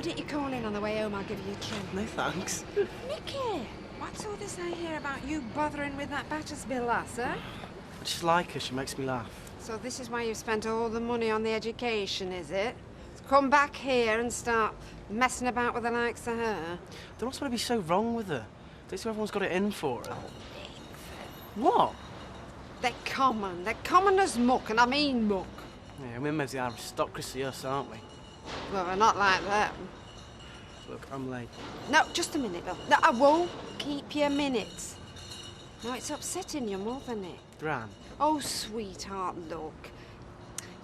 why don't you call in on the way home? I'll give you a trim. No, thanks. Nicky, what's all this I hear about you bothering with that Battersby lass, eh? I just like her. She makes me laugh. So this is why you've spent all the money on the education, is it? To come back here and start messing about with the likes of her? Don't want to be so wrong with her. Don't see everyone's got it in for her. Oh, What? they're common. They're common as muck, and I mean muck. Yeah, we're maybe the aristocracy, us, aren't we? Well, we're not like them. Look, I'm late. No, just a minute, love. No, I won't keep your minutes. No, it's upsetting you more than it. Gran. Oh, sweetheart, look.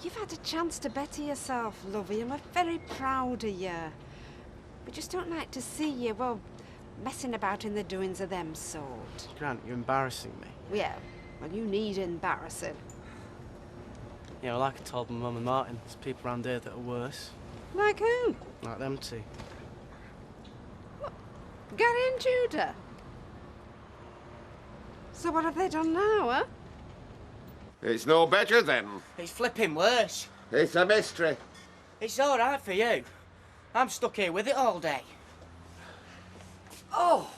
You've had a chance to better yourself, lovey, and we're very proud of you. We just don't like to see you, well, messing about in the doings of them sort. Grant, you're embarrassing me. Yeah, well, you need embarrassing. Yeah, well, like I told my mum and Martin, there's people around here that are worse. Like who? Like them two. What? Gary and Judah? So what have they done now, huh? It's no better then. It's flipping worse. It's a mystery. It's all right for you. I'm stuck here with it all day. Oh,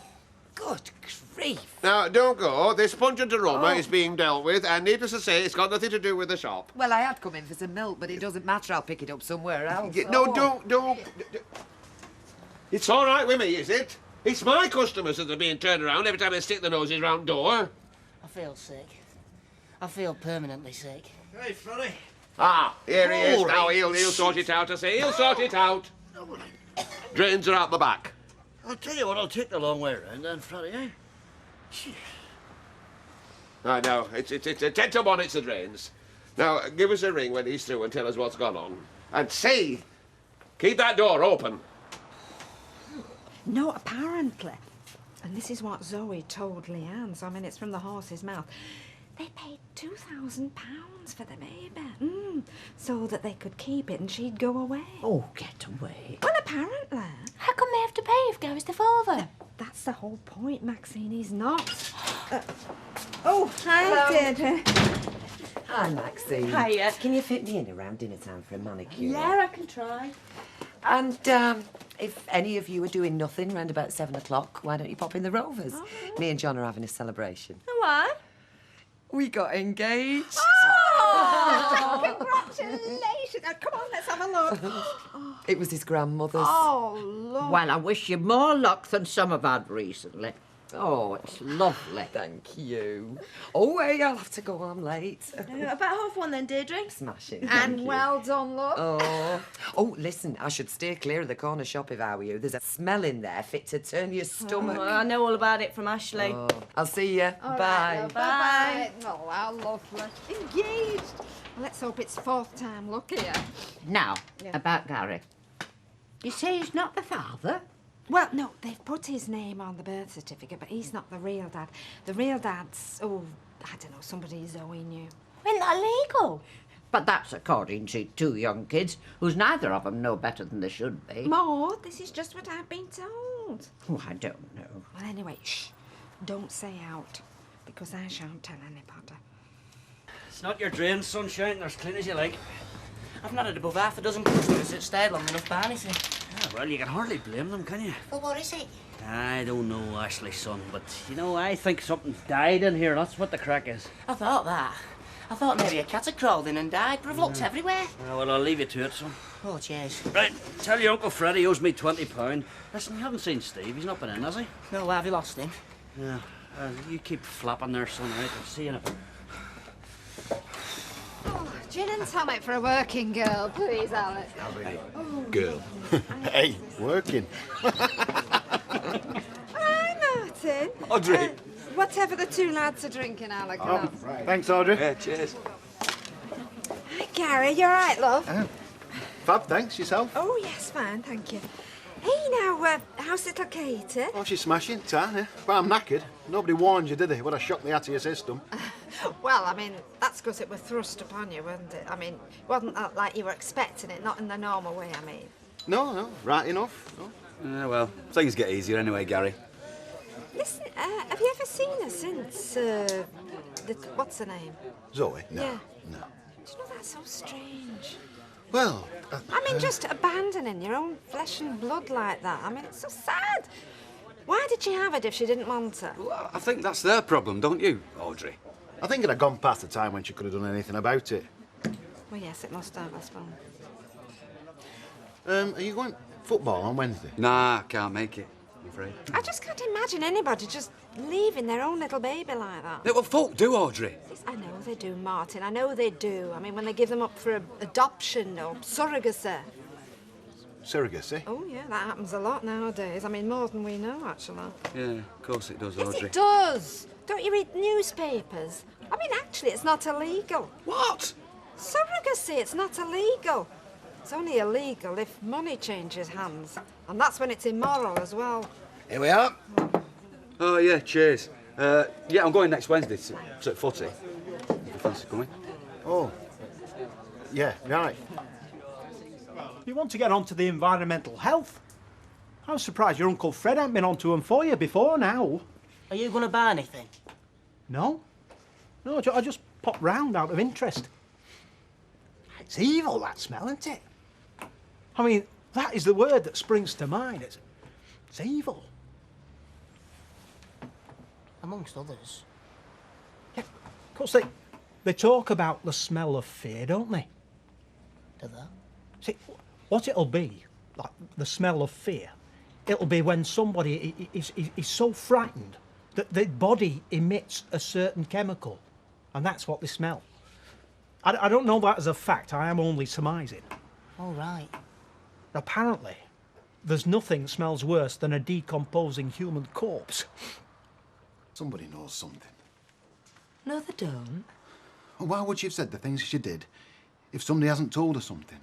good grief. Now, don't go. This pungent aroma is being dealt with, and needless to say, it's got nothing to do with the shop. Well, I had come in for some milk, but it doesn't matter. I'll pick it up somewhere else. No, don't. It's all right with me, is it? It's my customers that are being turned around every time they stick their noses round door. I feel sick. I feel permanently sick. Hey, Freddie. Ah, here he is. Corrie. Now he'll sort it out, I say. He'll sort it out. Drains are out the back. I'll tell you what, I'll take the long way round then, Freddie, eh? Jeez. I know. It's a 10 to 1, it's the drains. Now, give us a ring when he's through and tell us what's gone on. And say, keep that door open. No, apparently. And this is what Zoe told Leanne, so I mean, it's from the horse's mouth. They paid £2,000 for the baby, so that they could keep it and she'd go away. Oh, get away. Well, apparently. How come they have to pay if Gary's the father? That's the whole point, Maxine. He's not. Oh, hi, Deirdre. Hi, Maxine. Hiya. Can you fit me in around dinner time for a manicure? Yeah, I can try. And if any of you are doing nothing round about 7 o'clock, why don't you pop in the Rovers? Me and John are having a celebration. Why? We got engaged. Oh, congratulations. Now, come on, let's have a look. It was his grandmother's. Oh, Lord. Well, I wish you more luck than some have had recently. Oh, it's lovely. Thank you. Oh, hey, I'll have to go. I'm late. About ½ then, Deirdre. Smashing. And thank you. well done, love. Oh, listen, I should steer clear of the corner shop if I were you. There's a smell in there fit to turn your stomach. Oh, I know all about it from Ashley. Oh, I'll see you. All Bye. right, love. Bye. Oh, how lovely. Engaged. Well, let's hope it's 4th time lucky. Now, Yeah. about Gary. You say he's not the father? Well, no, they've put his name on the birth certificate, but he's not the real dad. The real dad's, oh, I don't know, somebody Zoe knew. Isn't that illegal? But that's according to 2 young kids, whose neither of them know better than they should be. Maud, this is just what I've been told. Oh, I don't know. Well, anyway, shh. Don't say out, because I shan't tell anybody. It's not your drain, sunshine. They're as clean as you like. I've not had above half a dozen customers that stayed long enough by anything. Yeah, well, you can hardly blame them, can you? Well, what is it? I don't know, Ashley, son, but, you know, I think something died in here. That's what the crack is. I thought that. I thought maybe a cat had crawled in and died, but I've looked everywhere. Well, I'll leave you to it, son. Oh, cheers. Right, tell your Uncle Freddie owes me £20. Listen, you haven't seen Steve. He's not been in, has he? No, why have you lost him? Yeah. You keep flapping there, son, right? I'll see you in a bit. Oh, gin and tonic for a working girl, please, Alex. Girl. Hey, working. Hi, Martin. Audrey. Whatever the 2 lads are drinking, Alec. love. Thanks, Audrey. Yeah, cheers. Hi, Gary. You all right, love? Fab, thanks. Yourself? Oh, yes, fine, thank you. Hey, now, how's little Katie? Oh, she's smashing, yeah. But I'm knackered. Nobody warned you, did they? What a shock they had to your system. Well, I mean, that's because it was thrust upon you, wasn't it? I mean, wasn't that like you were expecting it, not in the normal way, I mean. No, right enough. No. Well, things get easier anyway, Gary. Listen, have you ever seen her since, what's her name? Zoe? No. Yeah. No. Do you know, that's so strange. Well, I mean, just abandoning your own flesh and blood like that. I mean, it's so sad. Why did she have it if she didn't want it? Well, I think that's their problem, don't you, Audrey? I think it had gone past the time when she could have done anything about it. Well, yes, it must have, I suppose. Are you going football on Wednesday? Nah, can't make it, I'm afraid. I just can't imagine anybody just leaving their own little baby like that. Yeah, well, folk do, Audrey. Yes, I know they do, Martin. I know they do. I mean, when they give them up for adoption or surrogacy. Surrogacy? Oh, yeah, that happens a lot nowadays. I mean, more than we know, actually. Yeah, of course it does, Yes, Audrey. it does. Don't you read newspapers? I mean, actually, it's not illegal. What? Surrogacy, it's not illegal. It's only illegal if money changes hands. And that's when it's immoral as well. Here we are. Oh, yeah, cheers. Yeah, I'm going next Wednesday to footy. If you fancy coming. Oh. Yeah, right. You want to get on to the environmental health? I was surprised your Uncle Fred hadn't been on to them for you before now. Are you going to buy anything? No? No, I just popped round out of interest. It's evil, that smell, isn't it? I mean, that is the word that springs to mind. It's evil. Amongst others. Yeah, of course, they talk about the smell of fear, don't they? Do they? See, what it'll be, like the smell of fear, it'll be when somebody is so frightened that their body emits a certain chemical, and that's what they smell. I don't know that as a fact, I am only surmising. All right. Apparently, there's nothing that smells worse than a decomposing human corpse. Somebody knows something. No, they don't. Well, why would she have said the things she did if somebody hasn't told her something?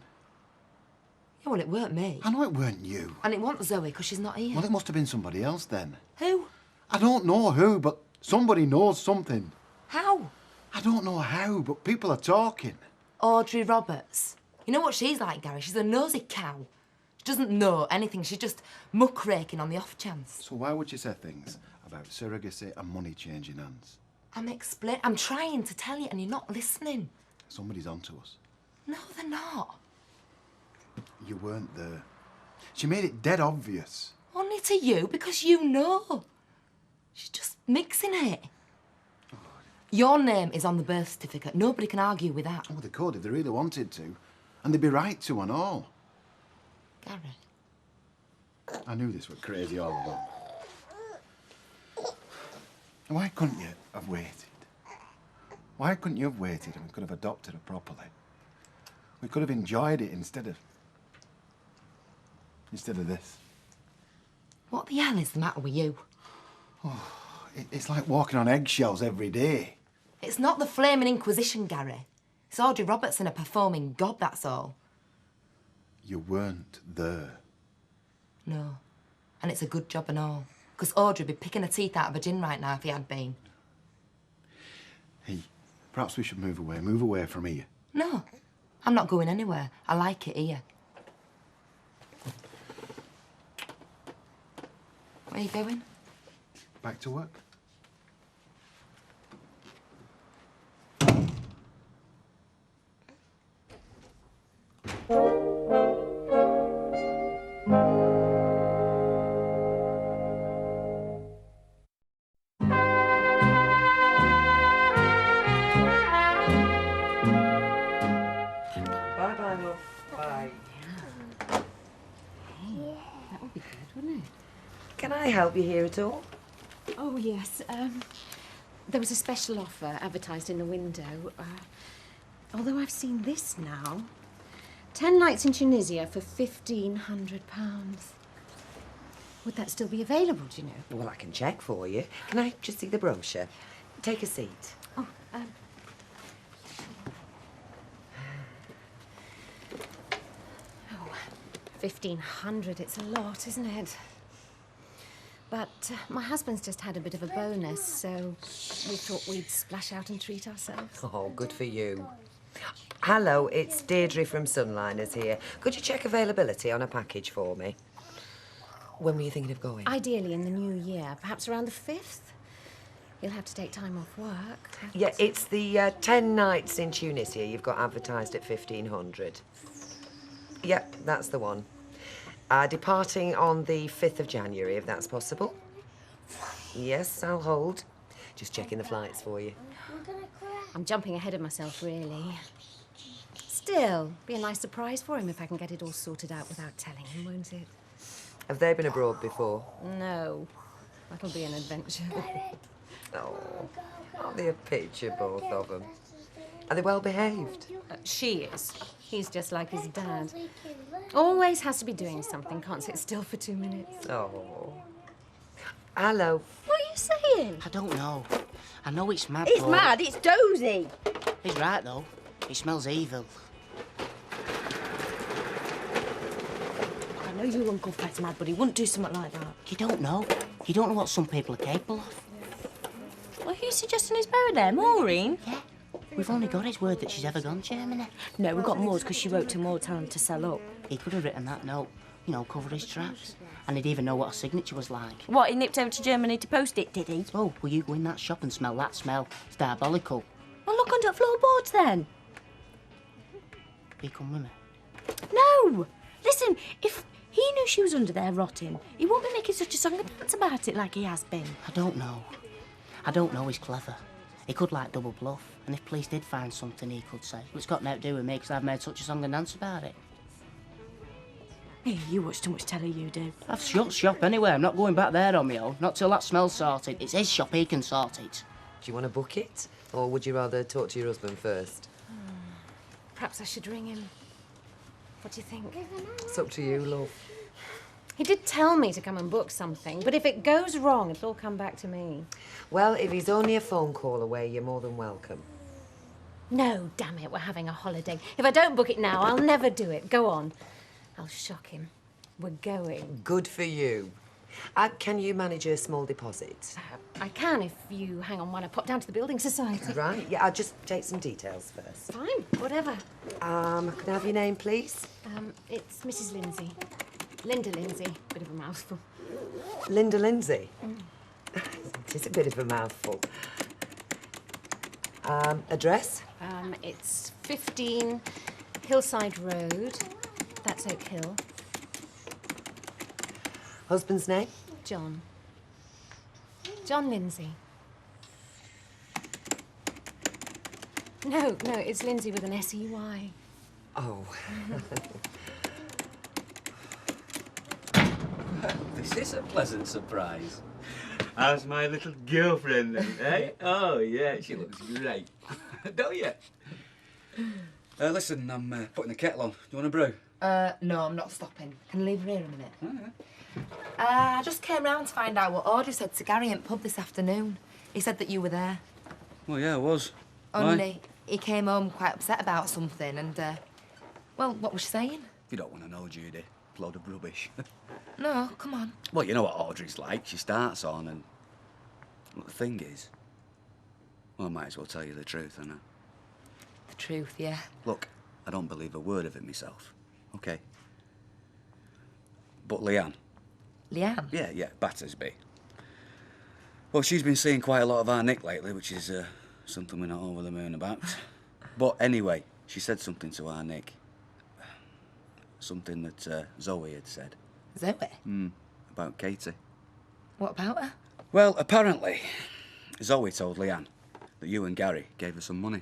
Yeah, well, it weren't me. I know it weren't you. And it wasn't Zoe, because she's not here. Well, it must have been somebody else then. Who? I don't know who, but somebody knows something. How? I don't know how, but people are talking. Audrey Roberts. You know what she's like, Gary? She's a nosy cow. She doesn't know anything. She's just muckraking on the off chance. So why would she say things about surrogacy and money changing hands? I'm trying to tell you, and you're not listening. Somebody's onto us. No, they're not. You weren't there. She made it dead obvious. Only to you, because you know. She's just mixing it. Your name is on the birth certificate. Nobody can argue with that. Oh, they could if they really wanted to. And they'd be right to and all. Gary. I knew this was crazy all along. Why couldn't you have waited? Why couldn't you have waited and we could have adopted her properly? We could have enjoyed it instead of this. What the hell is the matter with you? It's like walking on eggshells every day. It's not the flaming Inquisition, Gary. It's Audrey Roberts and a performing god, that's all. You weren't there. No. And it's a good job and all. Because Audrey'd be picking her teeth out of a gin right now if he had been. Hey, perhaps we should move away from here. No. I'm not going anywhere. I like it here. Where are you going? Back to work. Bye-bye, love. Bye. That would be good, wouldn't it? Can I help you here at all? Oh, yes. There was a special offer advertised in the window. Although I've seen this now. 10 nights in Tunisia for £1,500. Would that still be available, do you know? Well, I can check for you. Can I just see the brochure? Take a seat. Oh, 1,500, it's a lot, isn't it? But my husband's just had a bit of a bonus, so we thought we'd splash out and treat ourselves. Oh, good for you. Hello, it's Deirdre from Sunliners here. Could you check availability on a package for me? When were you thinking of going? Ideally in the new year, perhaps around the 5th. You'll have to take time off work. Yeah, it's the 10 nights in Tunisia you've got advertised at 1,500. Yep, that's the one. Departing on the 5th of January, if that's possible. Yes, I'll hold. Just checking the flights for you. I'm jumping ahead of myself, really. Still, be a nice surprise for him if I can get it all sorted out without telling him, won't it? Have they been abroad before? No. That'll be an adventure. Oh, aren't they a picture, both of them? Are they well behaved? She is. He's just like his dad. Always has to be doing something, can't sit still for 2 minutes. Oh. Hello. What are you saying? I don't know. I know it's mad, It's but... mad, it's dozy. He's right, though. It smells evil. I know your Uncle Fred's mad, but he wouldn't do something like that. You don't know. You don't know what some people are capable of. Well, who's suggesting he's buried there? Maureen? Yeah. We've only got his word that she's ever gone to Germany. No, we've got Maud's because she wrote to Maud telling him to sell up. He could have written that note, you know, cover his tracks. And he'd even know what a signature was like. What, he nipped over to Germany to post it, did he? Oh, will you go in that shop and smell that smell? It's diabolical. Well, look under the floorboards then. You come with me? No! Listen, if he knew she was under there rotting, he wouldn't be making such a song and dance about it like he has been. I don't know. I don't know he's clever. He could like double bluff, and if police did find something, he could say, well, it's got nothing to do with me because I've made such a song and dance about it. Hey, you watch too much telly, you do. I've shut shop anyway. I'm not going back there on my own. Not till that smell's sorted. It's his shop, he can sort it. Do you want to book it? Or would you rather talk to your husband first? Perhaps I should ring him. What do you think? It's up to you, love. He did tell me to come and book something, but if it goes wrong, it'll all come back to me. Well, if he's only a phone call away, you're more than welcome. No, damn it, we're having a holiday. If I don't book it now, I'll never do it. Go on. I'll shock him. We're going. Good for you. Can you manage a small deposit? I can if you hang on while I pop down to the Building Society. Right, yeah, I'll just take some details first. Fine, whatever. Can I have your name, please? It's Mrs. Lindsay. Linda Lindsay. Bit of a mouthful. Linda Lindsay? It is a bit of a mouthful. Address? It's 15 Hillside Road. That's Oak Hill. Husband's name? John. John Lindsay. No, it's Lindsay with an S-E-Y. Oh. This is a pleasant surprise. How's my little girlfriend then, eh? Oh, yeah, she looks great. Don't you? Listen, I'm putting the kettle on. Do you want a brew? No, I'm not stopping. Can I leave her here a minute? I just came round to find out what Audrey said to Gary at pub this afternoon. He said that you were there. Well, yeah, I was. Only he came home quite upset about something and, well, what was she saying? You don't want to know, Judy. Load of rubbish. No, come on. Well, you know what Audrey's like. She starts on and... Well, the thing is... Well, I might as well tell you the truth, innit? The truth, yeah. Look, I don't believe a word of it myself, OK? But Leanne... Leanne? Yeah, Battersby. Well, she's been seeing quite a lot of our Nick lately, which is something we're not over the moon about. But anyway, she said something to our Nick. Something that Zoe had said. Zoe? About Katie. What about her? Well, apparently, Zoe told Leanne that you and Gary gave her some money.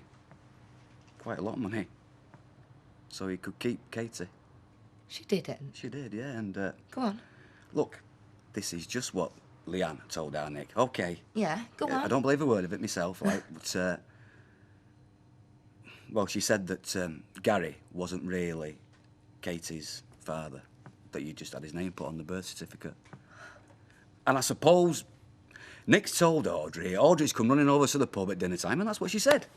Quite a lot of money. So he could keep Katie. She didn't. She did, yeah, and... Go on. Look, this is just what Leanne told our Nick. OK. Yeah, go on. I don't believe a word of it myself, like, but... Well, she said that Gary wasn't really Katie's father, that you just had his name put on the birth certificate. And I suppose Nick's told Audrey's come running over to the pub at dinner time, and that's what she said.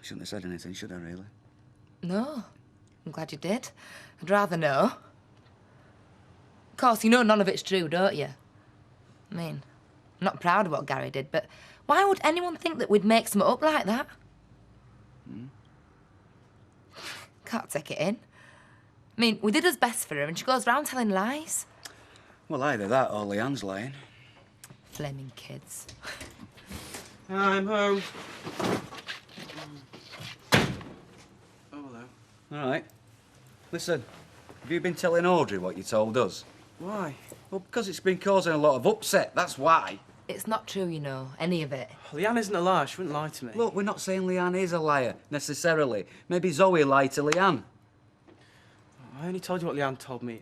Shouldn't have said anything, should I, really? No. I'm glad you did. I'd rather know. Of course, you know none of it's true, don't you? I mean, I'm not proud of what Gary did, but why would anyone think that we'd make something up like that? Can't take it in. I mean, we did us best for her and she goes round telling lies. Well, either that or Leanne's lying. Flaming kids. I'm home. All right. Listen, have you been telling Audrey what you told us? Why? Well, because it's been causing a lot of upset, that's why. It's not true, you know, any of it. Leanne isn't a liar. She wouldn't lie to me. Look, we're not saying Leanne is a liar, necessarily. Maybe Zoe lied to Leanne. I only told you what Leanne told me.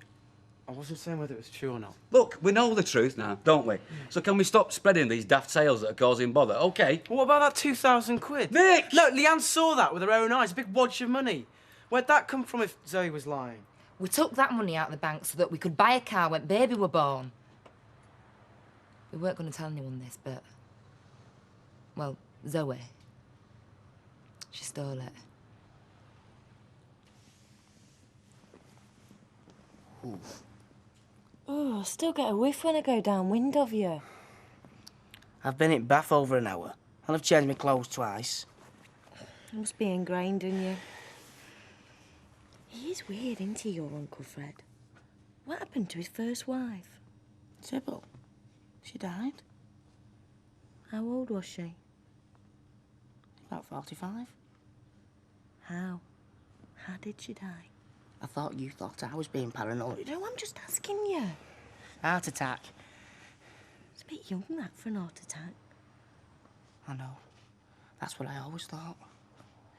I wasn't saying whether it was true or not. Look, we know the truth now, don't we? So can we stop spreading these daft tales that are causing bother, OK? Well, what about that 2,000 quid? Vic! No, Leanne saw that with her own eyes, a big wad of money. Where'd that come from if Zoe was lying? We took that money out of the bank so that we could buy a car when baby were born. We weren't going to tell anyone this, but... Well, Zoe. She stole it. Oh, I still get a whiff when I go downwind of you. I've been in bath over an hour, and I've changed my clothes twice. It must be ingrained in you. He is weird, isn't he, your Uncle Fred? What happened to his first wife? Sybil. She died. How old was she? About 45. How? How did she die? I thought you thought I was being paranoid. No, I'm just asking you. Heart attack. It's a bit young, that, for an heart attack. I know. That's what I always thought.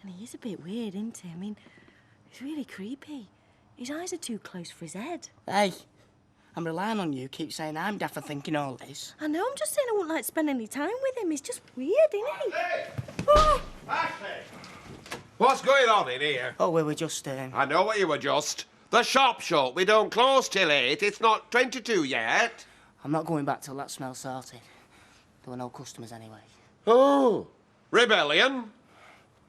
And he is a bit weird, isn't he? I mean, he's really creepy. His eyes are too close for his head. Hey, I'm relying on you. Keep saying I'm daft for thinking all this. I know, I'm just saying I wouldn't like to spend any time with him. He's just weird, isn't he? Oh! What's going on in here? Oh, we were just, I know what you were just. The shop's shut. We don't close till 8. It's not 22 yet. I'm not going back till that smell's sorted. There were no customers anyway. Oh, rebellion?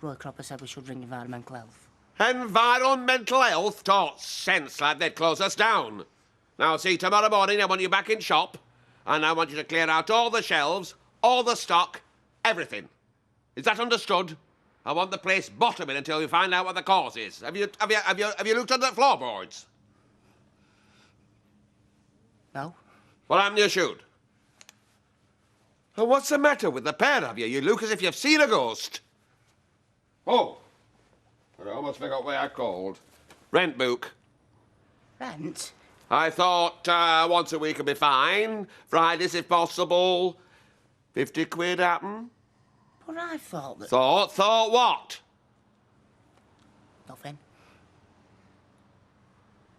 Roy Cropper said we should ring environmental health. Environmental health? Talk sense, lad. They'd close us down. Now, see, tomorrow morning I want you back in shop, and I want you to clear out all the shelves, all the stock, everything. Is that understood? I want the place bottoming until we find out what the cause is. Have you looked under the floorboards? No. Well, haven't you should? And what's the matter with the pair of you? You look as if you've seen a ghost. Oh, I almost forgot what I called. Rent book. Rent? I thought once a week would be fine. Fridays if possible. 50 quid happen. But I thought that... Thought what? Nothing.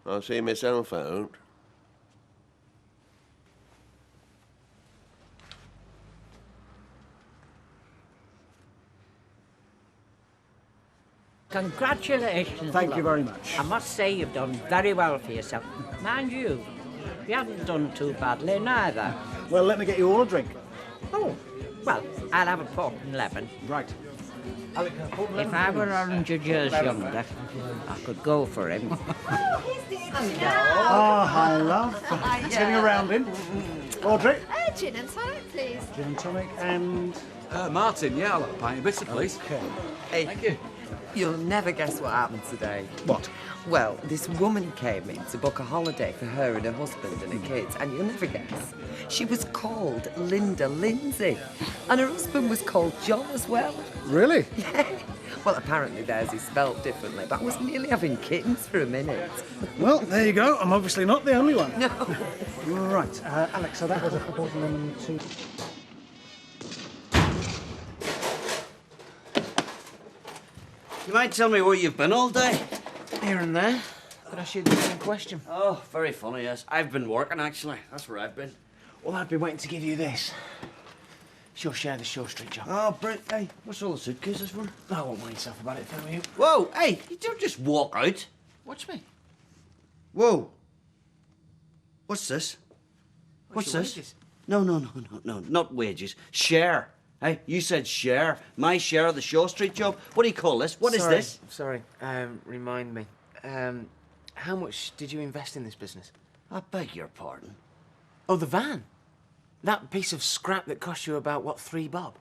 I'll see myself out. Congratulations. Thank you very much. I must say you've done very well for yourself. Mind you haven't done too badly neither. Well, let me get you all a drink. Oh, well, I'll have a port and lemon. Right. If I were 100 years younger, I could go for him. Oh, hi, love. Just getting around in. Audrey? Gin and tonic, please. Gin and tonic and... Martin, yeah, I'll have a pint of bitter, please. Okay. Hey, Thank you. you'll never guess what happened today. What? Well, this woman came in to book a holiday for her and her husband and her kids, and you'll never guess. She was called Linda Lindsay, and her husband was called John as well. Really? Yeah. Well, apparently theirs is spelled differently, but I was nearly having kittens for a minute. Well, there you go. I'm obviously not the only one. No. Right, Alex, so that was a port and lemon too. You might tell me where you've been all day? Here and there. Could ask you the same question. Oh, very funny, yes. I've been working, actually. That's where I've been. Well, I've been waiting to give you this. She'll share the Shore Street job. Oh, Brent, hey, what's all the suitcases for? I won't worry yourself about it, for you. Whoa, hey, you don't just walk out. Watch me. Whoa. What's this? What's your this? wages? No, not wages. Share. Hey, you said share. My share of the Shore Street job. What do you call this? What is this? Sorry, remind me. How much did you invest in this business? I beg your pardon. Oh, the van. That piece of scrap that cost you about, what, £3 bob?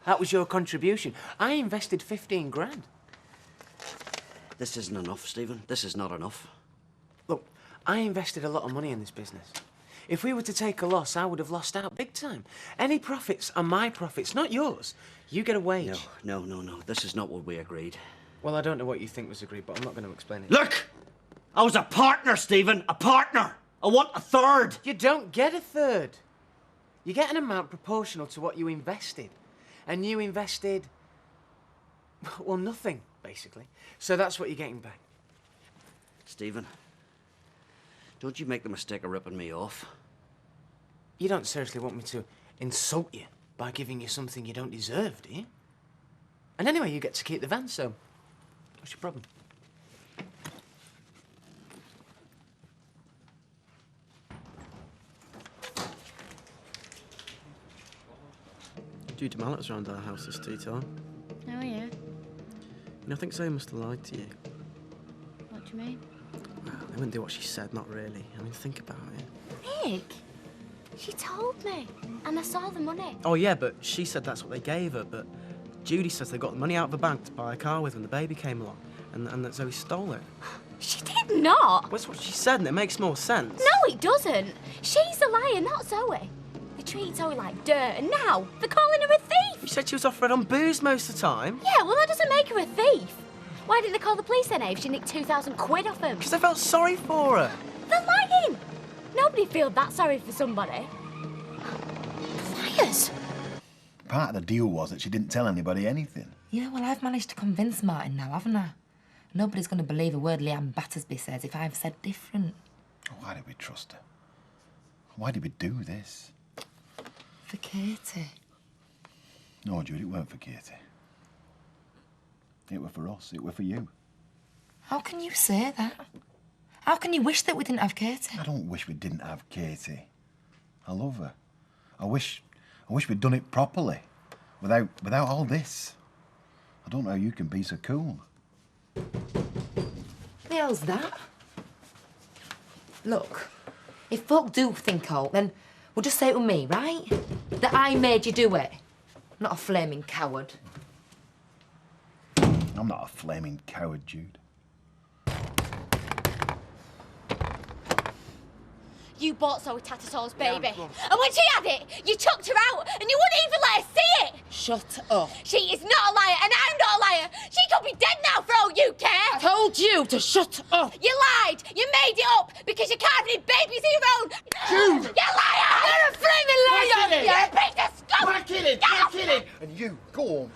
That was your contribution. I invested 15 grand. This isn't enough, Stephen. This is not enough. Look, I invested a lot of money in this business. If we were to take a loss, I would have lost out big time. Any profits are my profits, not yours. You get a wage. No. This is not what we agreed. Well, I don't know what you think was agreed, but I'm not going to explain it. Look! I was a partner, Stephen. A partner. I want a third. You don't get a third. You get an amount proportional to what you invested. And you invested... well, nothing, basically. So that's what you're getting back. Stephen, don't you make the mistake of ripping me off. You don't seriously want me to insult you by giving you something you don't deserve, do you? And anyway, you get to keep the van, so what's your problem? Judy Mallett's around our house this tea time. Oh, yeah? I think Zoe must have lied to you. What do you mean? Well, they wouldn't do what she said, not really. I mean, think about it. Nick, she told me, and I saw the money. Oh, yeah, but she said that's what they gave her, but Judy says they got the money out of the bank to buy a car with when the baby came along, and that Zoe stole it. She did not. Well, that's what she said, and it makes more sense. No, it doesn't. She's the liar, not Zoe. They treat Zoe like dirt, and now they're calling her a thief. You said she was offering on booze most of the time. Yeah, well, that doesn't make her a thief. Why didn't they call the police then, if she nicked 2,000 quid off them? Because they felt sorry for her. They're lying. Nobody feels that sorry for somebody. Liars. Part of the deal was that she didn't tell anybody anything. Yeah, well, I've managed to convince Martin now, haven't I? Nobody's going to believe a word Leanne Battersby says if I've said different. Why did we trust her? Why did we do this? For Katie. No, Jude, it weren't for Katie. It were for us. It were for you. How can you say that? How can you wish that we didn't have Katie? I don't wish we didn't have Katie. I love her. I wish we'd done it properly, without all this. I don't know how you can be so cool. The hell's that? Look, if folk do think out, then we'll just say it with me, right? That I made you do it. Not a flaming coward. I'm not a flaming coward, Jude. You bought Zoe Tattersaul's baby. And when she had it, you chucked her out and you wouldn't even let her see it. Shut up. She is not a liar and I'm not a liar. She could be dead now for all you care. I told you to shut up. You lied. You made it up because you can't have any babies of your own. Jude! You liar! You're a flaming liar! You're a piece of scum! We're kidding! We're kidding! And you, go on.